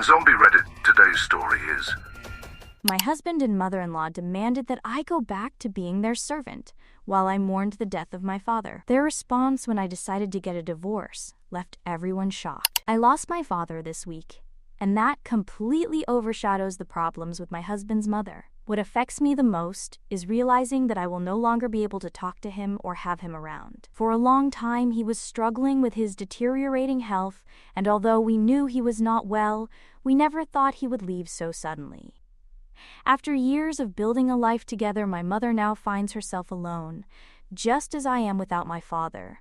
Zombie Reddit, today's story is... My husband and mother-in-law demanded that I go back to being their servant while I mourned the death of my father. Their response when I decided to get a divorce left everyone shocked. I lost my father this week, and that completely overshadows the problems with my husband's mother. What affects me the most is realizing that I will no longer be able to talk to him or have him around. For a long time, he was struggling with his deteriorating health, and although we knew he was not well, we never thought he would leave so suddenly. After years of building a life together, my mother now finds herself alone, just as I am without my father.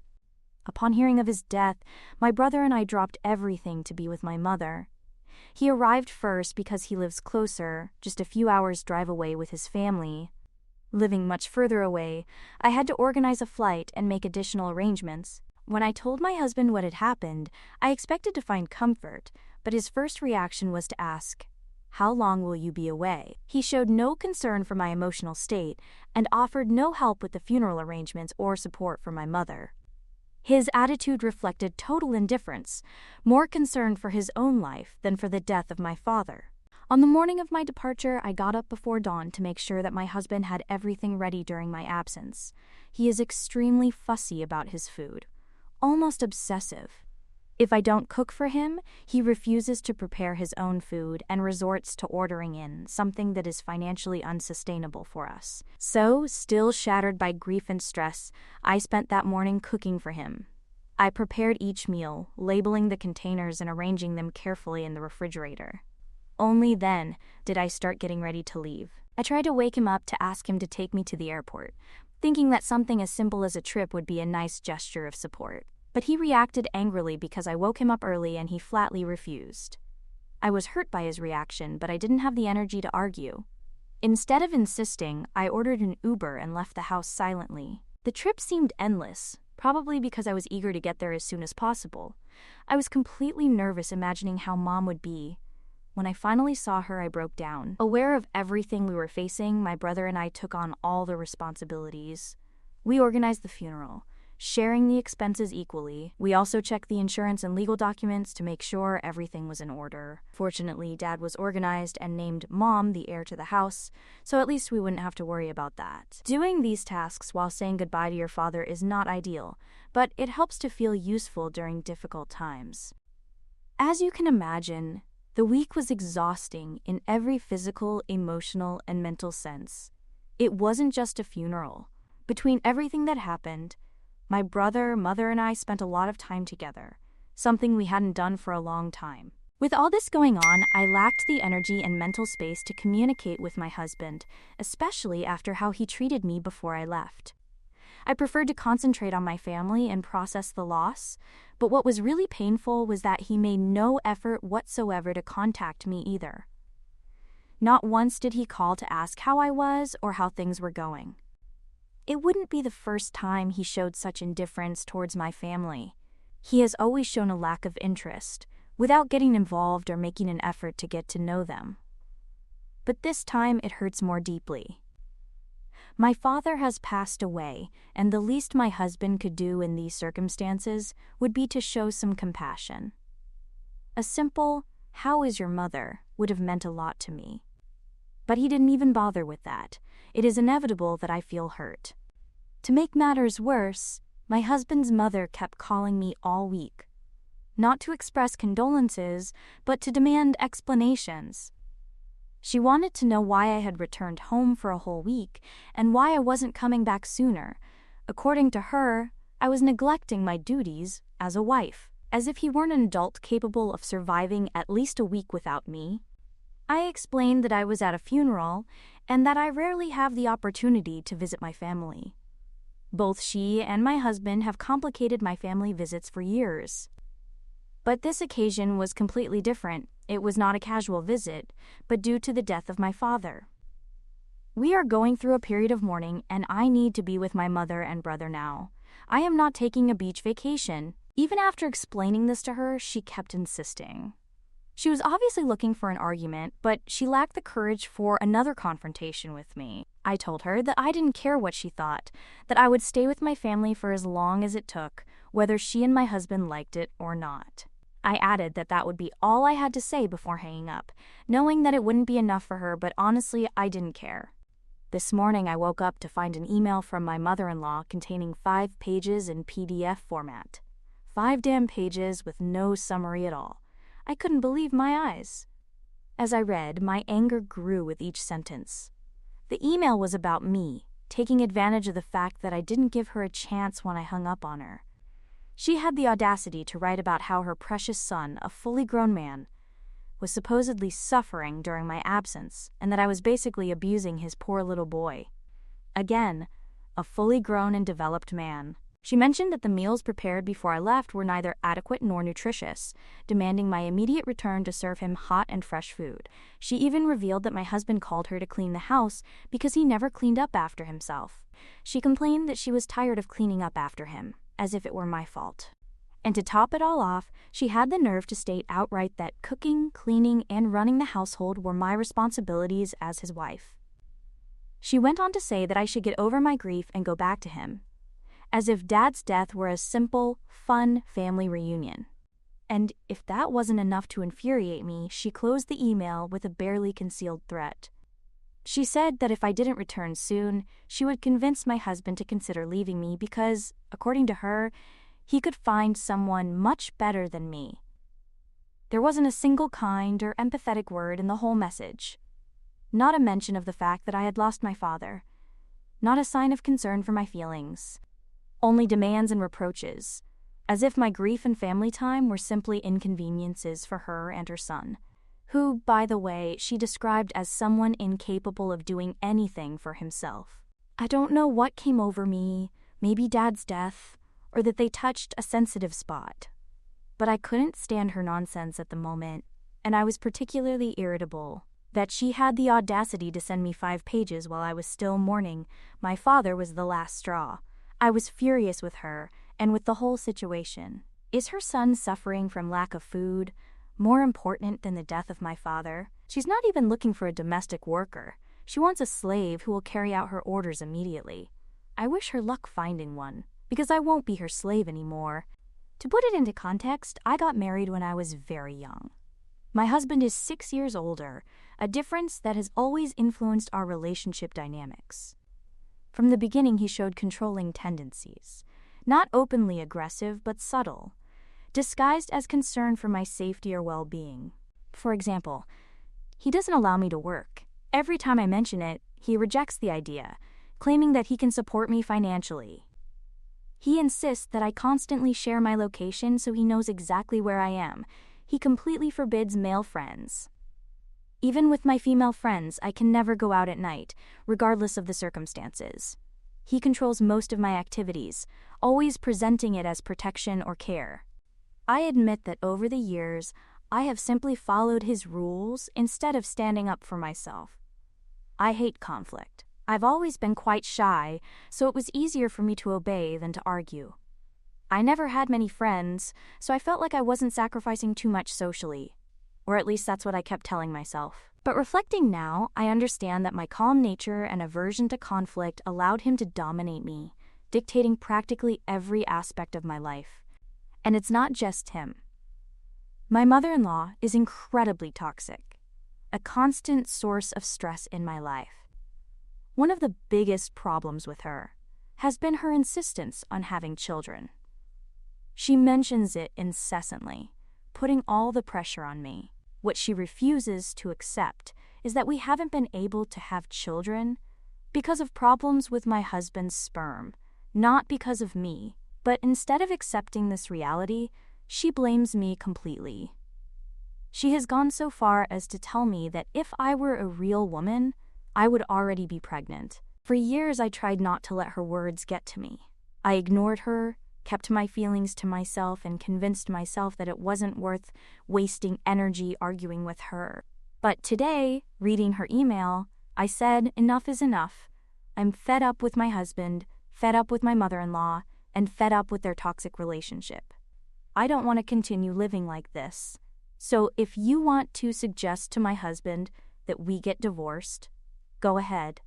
Upon hearing of his death, my brother and I dropped everything to be with my mother. He arrived first because he lives closer, just a few hours' drive away with his family. Living much further away, I had to organize a flight and make additional arrangements. When I told my husband what had happened, I expected to find comfort, but his first reaction was to ask, "How long will you be away?" He showed no concern for my emotional state and offered no help with the funeral arrangements or support for my mother. His attitude reflected total indifference, more concern for his own life than for the death of my father. On the morning of my departure, I got up before dawn to make sure that my husband had everything ready during my absence. He is extremely fussy about his food, almost obsessive. If I don't cook for him, he refuses to prepare his own food and resorts to ordering in, something that is financially unsustainable for us. So, still shattered by grief and stress, I spent that morning cooking for him. I prepared each meal, labeling the containers and arranging them carefully in the refrigerator. Only then did I start getting ready to leave. I tried to wake him up to ask him to take me to the airport, thinking that something as simple as a trip would be a nice gesture of support. But he reacted angrily because I woke him up early and he flatly refused. I was hurt by his reaction, but I didn't have the energy to argue. Instead of insisting, I ordered an Uber and left the house silently. The trip seemed endless, probably because I was eager to get there as soon as possible. I was completely nervous imagining how Mom would be. When I finally saw her, I broke down. Aware of everything we were facing, my brother and I took on all the responsibilities. We organized the funeral, sharing the expenses equally. We also checked the insurance and legal documents to make sure everything was in order. Fortunately, Dad was organized and named Mom the heir to the house, so at least we wouldn't have to worry about that. Doing these tasks while saying goodbye to your father is not ideal, but it helps to feel useful during difficult times. As you can imagine, the week was exhausting in every physical, emotional, and mental sense. It wasn't just a funeral. Between everything that happened, my brother, mother, and I spent a lot of time together, something we hadn't done for a long time. With all this going on, I lacked the energy and mental space to communicate with my husband, especially after how he treated me before I left. I preferred to concentrate on my family and process the loss, but what was really painful was that he made no effort whatsoever to contact me either. Not once did he call to ask how I was or how things were going. It wouldn't be the first time he showed such indifference towards my family. He has always shown a lack of interest, without getting involved or making an effort to get to know them. But this time it hurts more deeply. My father has passed away, and the least my husband could do in these circumstances would be to show some compassion. A simple, "How is your mother?" would have meant a lot to me. But he didn't even bother with that. It is inevitable that I feel hurt. To make matters worse, my husband's mother kept calling me all week. Not to express condolences, but to demand explanations. She wanted to know why I had returned home for a whole week and why I wasn't coming back sooner. According to her, I was neglecting my duties as a wife, as if he weren't an adult capable of surviving at least a week without me. I explained that I was at a funeral and that I rarely have the opportunity to visit my family. Both she and my husband have complicated my family visits for years. But this occasion was completely different. It was not a casual visit, but due to the death of my father. We are going through a period of mourning, and I need to be with my mother and brother now. I am not taking a beach vacation. Even after explaining this to her, she kept insisting. She was obviously looking for an argument, but she lacked the courage for another confrontation with me. I told her that I didn't care what she thought, that I would stay with my family for as long as it took, whether she and my husband liked it or not. I added that that would be all I had to say before hanging up, knowing that it wouldn't be enough for her, but honestly, I didn't care. This morning I woke up to find an email from my mother-in-law containing 5 pages in PDF format. 5 damn pages with no summary at all. I couldn't believe my eyes. As I read, my anger grew with each sentence. The email was about me, taking advantage of the fact that I didn't give her a chance when I hung up on her. She had the audacity to write about how her precious son, a fully grown man, was supposedly suffering during my absence, and that I was basically abusing his poor little boy. Again, a fully grown and developed man. She mentioned that the meals prepared before I left were neither adequate nor nutritious, demanding my immediate return to serve him hot and fresh food. She even revealed that my husband called her to clean the house because he never cleaned up after himself. She complained that she was tired of cleaning up after him, as if it were my fault. And to top it all off, she had the nerve to state outright that cooking, cleaning, and running the household were my responsibilities as his wife. She went on to say that I should get over my grief and go back to him, as if Dad's death were a simple, fun family reunion. And if that wasn't enough to infuriate me, she closed the email with a barely concealed threat. She said that if I didn't return soon, she would convince my husband to consider leaving me because, according to her, he could find someone much better than me. There wasn't a single kind or empathetic word in the whole message. Not a mention of the fact that I had lost my father. Not a sign of concern for my feelings. Only demands and reproaches, as if my grief and family time were simply inconveniences for her and her son, who, by the way, she described as someone incapable of doing anything for himself. I don't know what came over me, maybe Dad's death, or that they touched a sensitive spot. But I couldn't stand her nonsense at the moment, and I was particularly irritable that she had the audacity to send me 5 pages while I was still mourning. My father was the last straw. I was furious with her and with the whole situation. Is her son suffering from lack of food more important than the death of my father? She's not even looking for a domestic worker. She wants a slave who will carry out her orders immediately. I wish her luck finding one, because I won't be her slave anymore. To put it into context, I got married when I was very young. My husband is 6 years older, a difference that has always influenced our relationship dynamics. From the beginning, he showed controlling tendencies, not openly aggressive but subtle, disguised as concern for my safety or well-being. For example, he doesn't allow me to work. Every time I mention it, he rejects the idea, claiming that he can support me financially. He insists that I constantly share my location so he knows exactly where I am. He completely forbids male friends. Even with my female friends, I can never go out at night, regardless of the circumstances. He controls most of my activities, always presenting it as protection or care. I admit that over the years, I have simply followed his rules instead of standing up for myself. I hate conflict. I've always been quite shy, so it was easier for me to obey than to argue. I never had many friends, so I felt like I wasn't sacrificing too much socially. Or at least that's what I kept telling myself. But reflecting now, I understand that my calm nature and aversion to conflict allowed him to dominate me, dictating practically every aspect of my life. And it's not just him. My mother-in-law is incredibly toxic, a constant source of stress in my life. One of the biggest problems with her has been her insistence on having children. She mentions it incessantly, putting all the pressure on me. What she refuses to accept is that we haven't been able to have children because of problems with my husband's sperm, not because of me. But instead of accepting this reality, she blames me completely. She has gone so far as to tell me that if I were a real woman, I would already be pregnant. For years, I tried not to let her words get to me. I ignored her, kept my feelings to myself, and convinced myself that it wasn't worth wasting energy arguing with her. But today, reading her email, I said enough is enough. I'm fed up with my husband, fed up with my mother-in-law, and fed up with their toxic relationship. I don't want to continue living like this. So if you want to suggest to my husband that we get divorced, go ahead.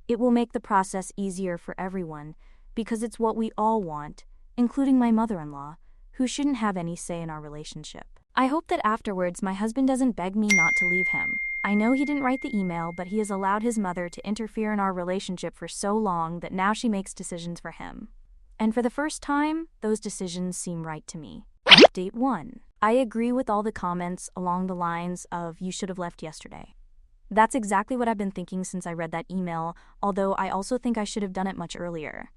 It will make the process easier for everyone because it's what we all want, including my mother-in-law, who shouldn't have any say in our relationship. I hope that afterwards my husband doesn't beg me not to leave him. I know he didn't write the email, but he has allowed his mother to interfere in our relationship for so long that now she makes decisions for him. And for the first time, those decisions seem right to me. Update 1. I agree with all the comments along the lines of "you should have left yesterday." That's exactly what I've been thinking since I read that email, although I also think I should have done it much earlier.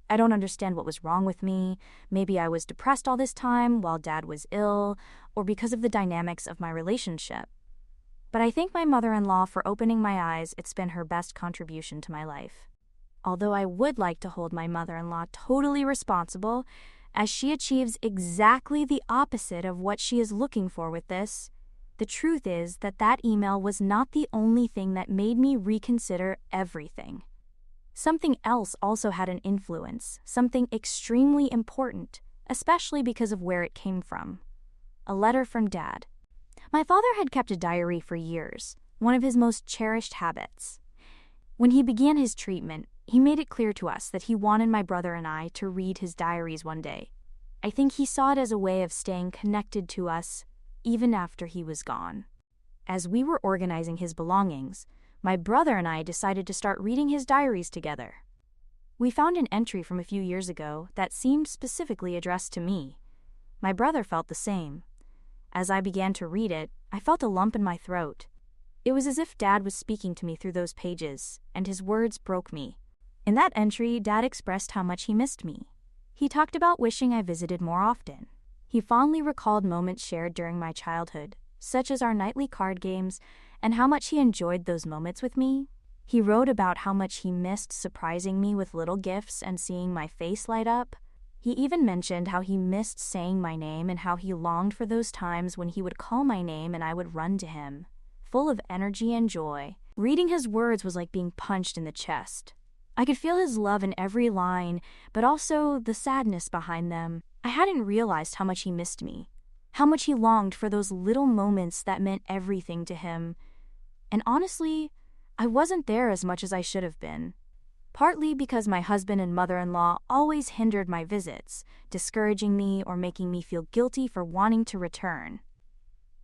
I don't understand what was wrong with me. Maybe I was depressed all this time while Dad was ill, or because of the dynamics of my relationship. But I thank my mother-in-law for opening my eyes. It's been her best contribution to my life. Although I would like to hold my mother-in-law totally responsible, as she achieves exactly the opposite of what she is looking for with this. The truth is that that email was not the only thing that made me reconsider everything. Something else also had an influence, something extremely important, especially because of where it came from. A letter from Dad. My father had kept a diary for years, one of his most cherished habits. When he began his treatment, he made it clear to us that he wanted my brother and I to read his diaries one day. I think he saw it as a way of staying connected to us, even after he was gone. As we were organizing his belongings, my brother and I decided to start reading his diaries together. We found an entry from a few years ago that seemed specifically addressed to me. My brother felt the same. As I began to read it, I felt a lump in my throat. It was as if Dad was speaking to me through those pages, and his words broke me. In that entry, Dad expressed how much he missed me. He talked about wishing I visited more often. He fondly recalled moments shared during my childhood, such as our nightly card games, and how much he enjoyed those moments with me. He wrote about how much he missed surprising me with little gifts and seeing my face light up. He even mentioned how he missed saying my name and how he longed for those times when he would call my name and I would run to him, full of energy and joy. Reading his words was like being punched in the chest. I could feel his love in every line, but also the sadness behind them. I hadn't realized how much he missed me, how much he longed for those little moments that meant everything to him. And honestly, I wasn't there as much as I should have been. Partly because my husband and mother-in-law always hindered my visits, discouraging me or making me feel guilty for wanting to return.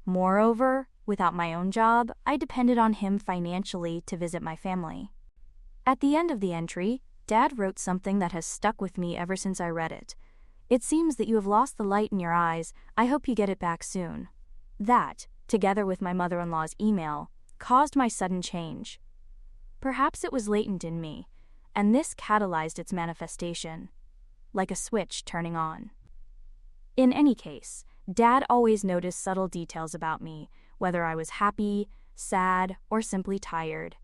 Moreover, without my own job, I depended on him financially to visit my family. At the end of the entry, Dad wrote something that has stuck with me ever since I read it. "It seems that you have lost the light in your eyes. I hope you get it back soon." That, together with my mother-in-law's email, caused my sudden change. Perhaps it was latent in me, and this catalyzed its manifestation, like a switch turning on. In any case, Dad always noticed subtle details about me, whether I was happy, sad, or simply tired.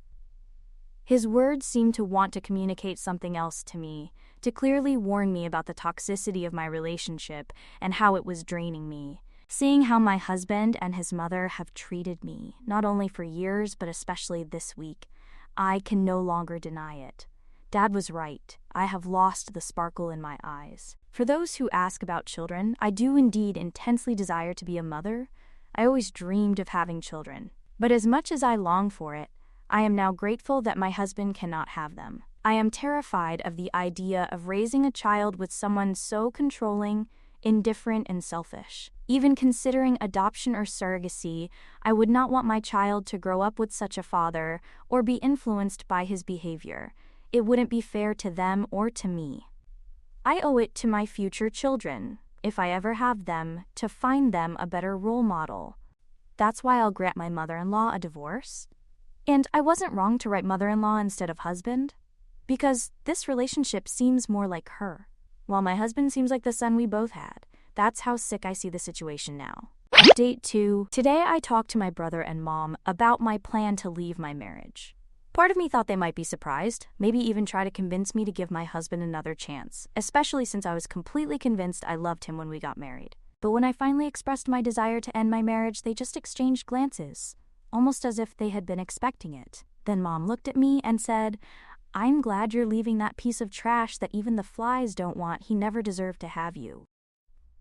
His words seemed to want to communicate something else to me, to clearly warn me about the toxicity of my relationship and how it was draining me. Seeing how my husband and his mother have treated me, not only for years but especially this week, I can no longer deny it. Dad was right. I have lost the sparkle in my eyes. For those who ask about children, I do indeed intensely desire to be a mother. I always dreamed of having children. But as much as I long for it, I am now grateful that my husband cannot have them. I am terrified of the idea of raising a child with someone so controlling, indifferent, and selfish. Even considering adoption or surrogacy, I would not want my child to grow up with such a father or be influenced by his behavior. It wouldn't be fair to them or to me. I owe it to my future children, if I ever have them, to find them a better role model. That's why I'll grant my mother-in-law a divorce. And I wasn't wrong to write mother-in-law instead of husband, because this relationship seems more like her, while my husband seems like the son we both had. That's how sick I see the situation now. Update 2. Today I talked to my brother and mom about my plan to leave my marriage. Part of me thought they might be surprised, maybe even try to convince me to give my husband another chance, especially since I was completely convinced I loved him when we got married. But when I finally expressed my desire to end my marriage, they just exchanged glances, almost as if they had been expecting it. Then Mom looked at me and said, "I'm glad you're leaving that piece of trash that even the flies don't want. He never deserved to have you.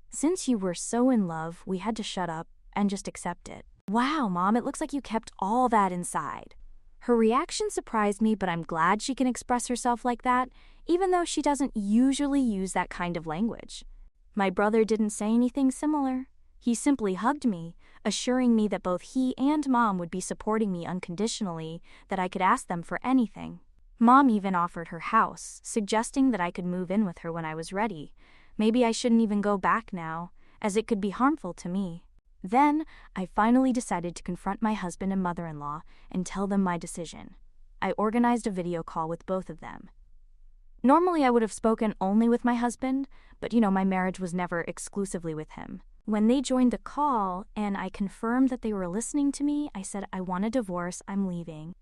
Since you were so in love, we had to shut up and just accept it." Wow, Mom, it looks like you kept all that inside. Her reaction surprised me, but I'm glad she can express herself like that, even though she doesn't usually use that kind of language. My brother didn't say anything similar. He simply hugged me, assuring me that both he and Mom would be supporting me unconditionally, that I could ask them for anything. Mom even offered her house, suggesting that I could move in with her when I was ready. Maybe I shouldn't even go back now, as it could be harmful to me. Then, I finally decided to confront my husband and mother-in-law and tell them my decision. I organized a video call with both of them. Normally I would have spoken only with my husband, but my marriage was never exclusively with him. When they joined the call and I confirmed that they were listening to me, I said, "I want a divorce, I'm leaving."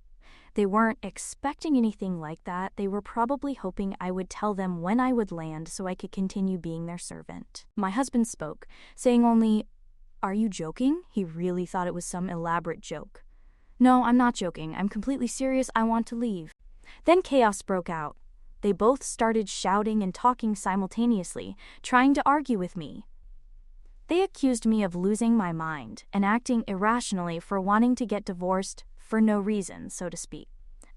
They weren't expecting anything like that. They were probably hoping I would tell them when I would land so I could continue being their servant. My husband spoke, saying only, "Are you joking?" He really thought it was some elaborate joke. "No, I'm not joking. I'm completely serious. I want to leave." Then chaos broke out. They both started shouting and talking simultaneously, trying to argue with me. They accused me of losing my mind and acting irrationally for wanting to get divorced for no reason, so to speak.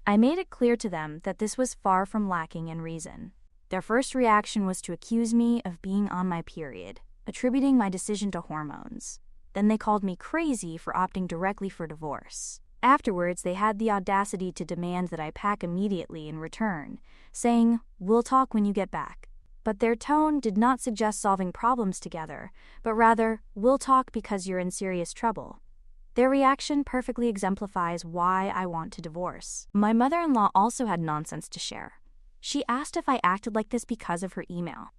I made it clear to them that this was far from lacking in reason. Their first reaction was to accuse me of being on my period, attributing my decision to hormones. Then they called me crazy for opting directly for divorce. Afterwards, they had the audacity to demand that I pack immediately in return, saying, "We'll talk when you get back." But their tone did not suggest solving problems together, but rather, "We'll talk because you're in serious trouble." Their reaction perfectly exemplifies why I want to divorce. My mother-in-law also had nonsense to share. She asked if I acted like this because of her email.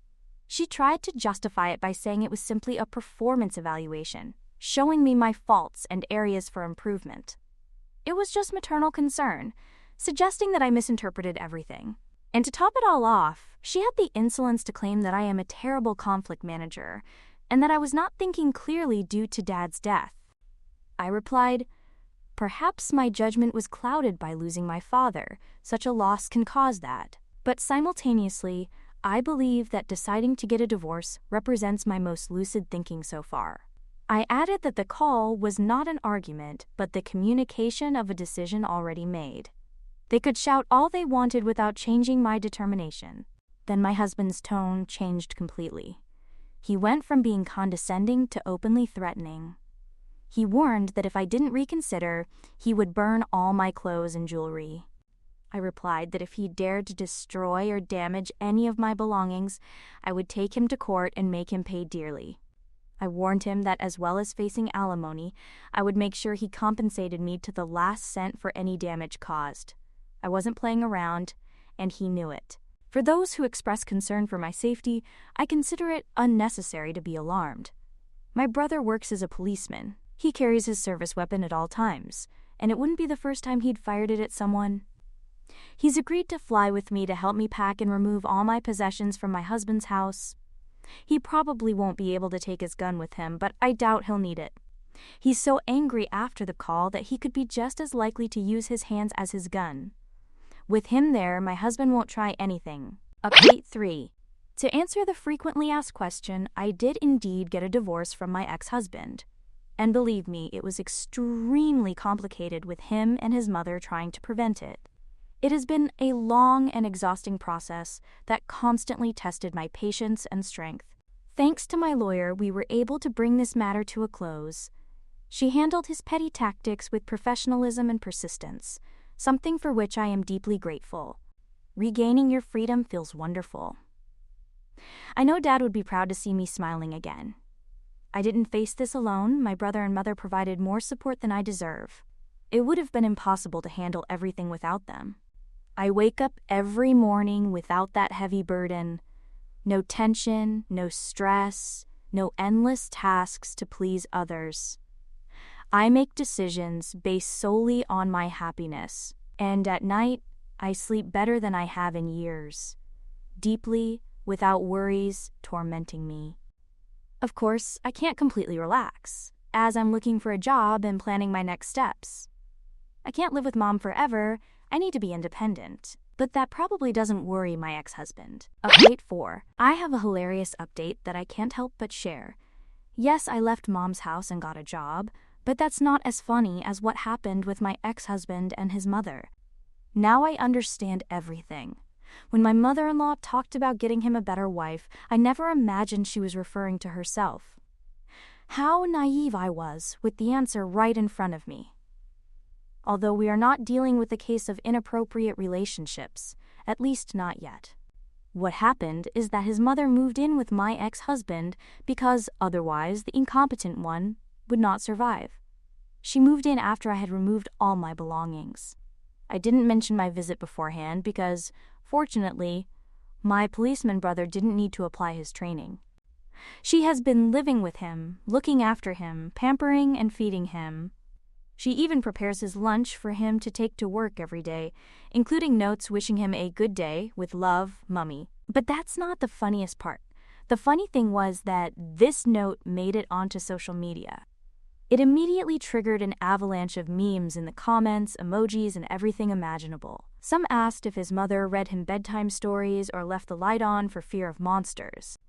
She tried to justify it by saying it was simply a performance evaluation, showing me my faults and areas for improvement. It was just maternal concern, suggesting that I misinterpreted everything. And to top it all off, she had the insolence to claim that I am a terrible conflict manager and that I was not thinking clearly due to Dad's death. I replied, "Perhaps my judgment was clouded by losing my father. Such a loss can cause that. But simultaneously, I believe that deciding to get a divorce represents my most lucid thinking so far." I added that the call was not an argument, but the communication of a decision already made. They could shout all they wanted without changing my determination. Then my husband's tone changed completely. He went from being condescending to openly threatening. He warned that if I didn't reconsider, he would burn all my clothes and jewelry. I replied that if he dared to destroy or damage any of my belongings, I would take him to court and make him pay dearly. I warned him that as well as facing alimony, I would make sure he compensated me to the last cent for any damage caused. I wasn't playing around, and he knew it. For those who express concern for my safety, I consider it unnecessary to be alarmed. My brother works as a policeman. He carries his service weapon at all times, and it wouldn't be the first time he'd fired it at someone. He's agreed to fly with me to help me pack and remove all my possessions from my husband's house. He probably won't be able to take his gun with him, but I doubt he'll need it. He's so angry after the call that he could be just as likely to use his hands as his gun. With him there, my husband won't try anything. Update 3. To answer the frequently asked question, I did indeed get a divorce from my ex-husband. And believe me, it was extremely complicated with him and his mother trying to prevent it. It has been a long and exhausting process that constantly tested my patience and strength. Thanks to my lawyer, we were able to bring this matter to a close. She handled his petty tactics with professionalism and persistence, something for which I am deeply grateful. Regaining your freedom feels wonderful. I know Dad would be proud to see me smiling again. I didn't face this alone. My brother and mother provided more support than I deserve. It would have been impossible to handle everything without them. I wake up every morning without that heavy burden. No tension, no stress, no endless tasks to please others. I make decisions based solely on my happiness, and at night, I sleep better than I have in years, deeply, without worries tormenting me. Of course, I can't completely relax, as I'm looking for a job and planning my next steps. I can't live with Mom forever. I need to be independent. But that probably doesn't worry my ex-husband. Update 4. I have a hilarious update that I can't help but share. Yes, I left Mom's house and got a job, but that's not as funny as what happened with my ex-husband and his mother. Now I understand everything. When my mother-in-law talked about getting him a better wife, I never imagined she was referring to herself. How naive I was with the answer right in front of me. Although we are not dealing with a case of inappropriate relationships, at least not yet. What happened is that his mother moved in with my ex-husband because otherwise the incompetent one would not survive. She moved in after I had removed all my belongings. I didn't mention my visit beforehand because, fortunately, my policeman brother didn't need to apply his training. She has been living with him, looking after him, pampering and feeding him. She even prepares his lunch for him to take to work every day, including notes wishing him a good day with love, Mummy. But that's not the funniest part. The funny thing was that this note made it onto social media. It immediately triggered an avalanche of memes in the comments, emojis, and everything imaginable. Some asked if his mother read him bedtime stories or left the light on for fear of monsters.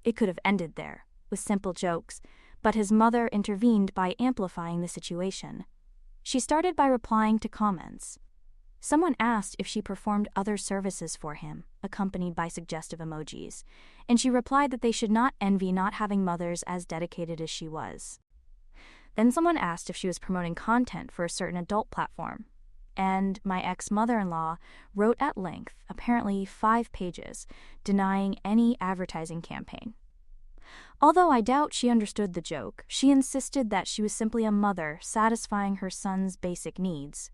It could have ended there, with simple jokes, but his mother intervened by amplifying the situation. She started by replying to comments. Someone asked if she performed other services for him, accompanied by suggestive emojis, and she replied that they should not envy not having mothers as dedicated as she was. Then someone asked if she was promoting content for a certain adult platform, and my ex-mother-in-law wrote at length, apparently 5 pages, denying any advertising campaign. Although I doubt she understood the joke, she insisted that she was simply a mother satisfying her son's basic needs.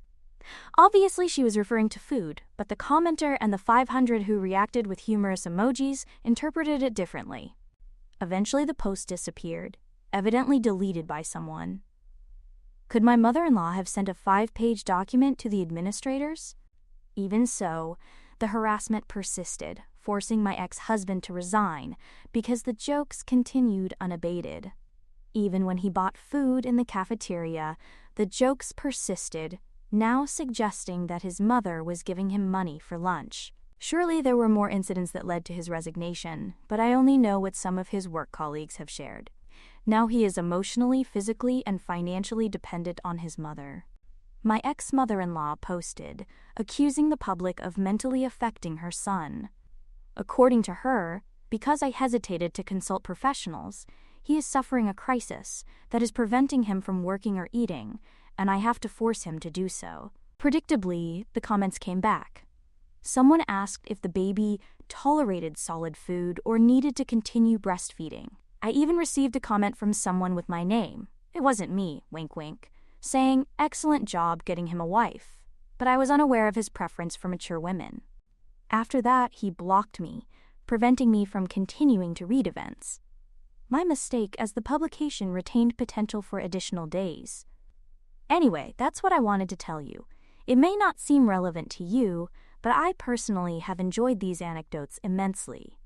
Obviously, she was referring to food, but the commenter and the 500 who reacted with humorous emojis interpreted it differently. Eventually, the post disappeared, evidently deleted by someone. Could my mother-in-law have sent a 5-page document to the administrators? Even so, the harassment persisted, forcing my ex-husband to resign because the jokes continued unabated. Even when he bought food in the cafeteria, the jokes persisted, now suggesting that his mother was giving him money for lunch. Surely there were more incidents that led to his resignation, but I only know what some of his work colleagues have shared. Now he is emotionally, physically, and financially dependent on his mother. My ex-mother-in-law posted, accusing the public of mentally affecting her son. According to her, because I hesitated to consult professionals, he is suffering a crisis that is preventing him from working or eating, and I have to force him to do so. Predictably, the comments came back. Someone asked if the baby tolerated solid food or needed to continue breastfeeding. I even received a comment from someone with my name. It wasn't me, wink wink, saying, "Excellent job getting him a wife," but I was unaware of his preference for mature women. After that, he blocked me, preventing me from continuing to read events. My mistake, as the publication retained potential for additional days. Anyway, that's what I wanted to tell you. It may not seem relevant to you, but I personally have enjoyed these anecdotes immensely.